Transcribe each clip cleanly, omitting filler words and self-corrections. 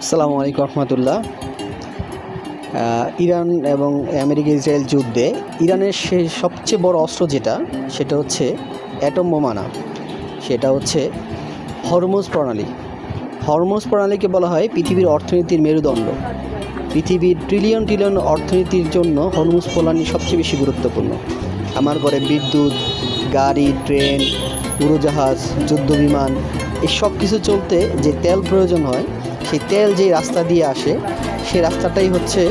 আসসালামু আলাইকুম রহমতুল্লাহ। ইরান এবং আমেরিকা ইসরায়েল যুদ্ধে ইরানের সবচেয়ে বড় অস্ত্র সেটা হচ্ছে অ্যাটম বোমা না, সেটা হচ্ছে হরমুজ প্রণালী। হরমুজ প্রণালীকে বলা হয় পৃথিবীর অর্থনীতির মেরুদণ্ড। পৃথিবীর ট্রিলিয়ন ট্রিলিয়ন অর্থনীতির জন্য হরমুজ প্রণালী সবচেয়ে বেশি গুরুত্বপূর্ণ। আমার ঘরে বিদ্যুৎ, গাড়ি, ট্রেন, উড়োজাহাজ, যুদ্ধবিমান এই সব কিছু চলতে যে তেল প্রয়োজন হয়, সেই তেল যেই রাস্তা দিয়ে আসে সেই রাস্তাটাই হচ্ছে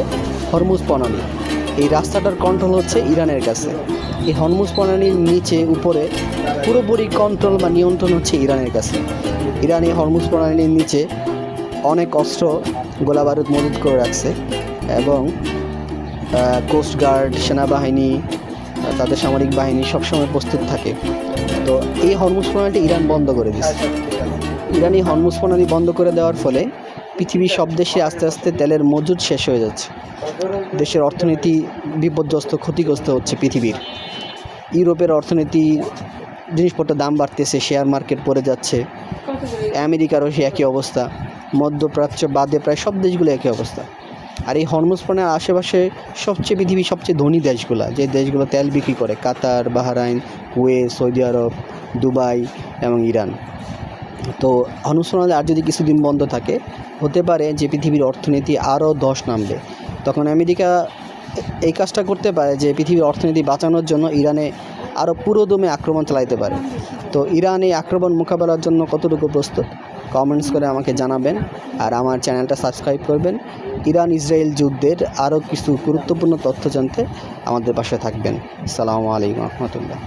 হরমুজ প্রণালী। এই রাস্তাটার কন্ট্রোল হচ্ছে ইরানের কাছে। এই হরমুজ প্রণালীর নিচে উপরে পুরোপুরি কন্ট্রোল বা নিয়ন্ত্রণ হচ্ছে ইরানের কাছে। ইরান এই হরমুজ প্রণালীর নিচে অনেক অস্ত্র গোলাবারুদ মজুত করে রাখছে এবং কোস্টগার্ড, সেনাবাহিনী, তাদের সামরিক বাহিনী সবসময় প্রস্তুত থাকে। তো এই হরমুজ প্রণালীটা ইরান বন্ধ করে দিচ্ছে। ইরান এই হরমুজ প্রণালী বন্ধ করে দেওয়ার ফলে পৃথিবীর সব দেশে আস্তে আস্তে তেলের মজুদ শেষ হয়ে যাচ্ছে। দেশের অর্থনীতি বিপর্যস্ত, ক্ষতিগ্রস্ত হচ্ছে পৃথিবীর। ইউরোপের অর্থনীতি, জিনিসপত্রের দাম বাড়তেছে, শেয়ার মার্কেট পড়ে যাচ্ছে। আমেরিকারও সে একই অবস্থা, মধ্যপ্রাচ্য বাদে প্রায় সব দেশগুলো একই অবস্থা। আর এই হরমুজ প্রণালীর আশেপাশে পৃথিবীর সবচেয়ে ধনী দেশগুলো, যে দেশগুলো তেল বিক্রি করে, কাতার, বাহরাইন, কুয়েত, সৌদি আরব, দুবাই এবং ইরান। তো হরমুজ প্রণালী আর যদি কিছুদিন বন্ধ থাকে, হতে পারে যে পৃথিবীর অর্থনীতি আরও ধস নামবে। তখন আমেরিকা এই কাজটা করতে পারে যে পৃথিবীর অর্থনীতি বাঁচানোর জন্য ইরানে আরও পুরোদমে আক্রমণ চালাতে পারে। তো ইরান এই আক্রমণ মোকাবেলার জন্য কতটুকু প্রস্তুত, কমেন্টস করে আমাকে জানাবেন। আর আমার চ্যানেলটা সাবস্ক্রাইব করবেন। ইরান ইসরায়েল যুদ্ধের আরও কিছু গুরুত্বপূর্ণ তথ্য জানতে আমাদের পাশে থাকবেন। আসসালামু আলাইকুম রহমতুল্লাহ।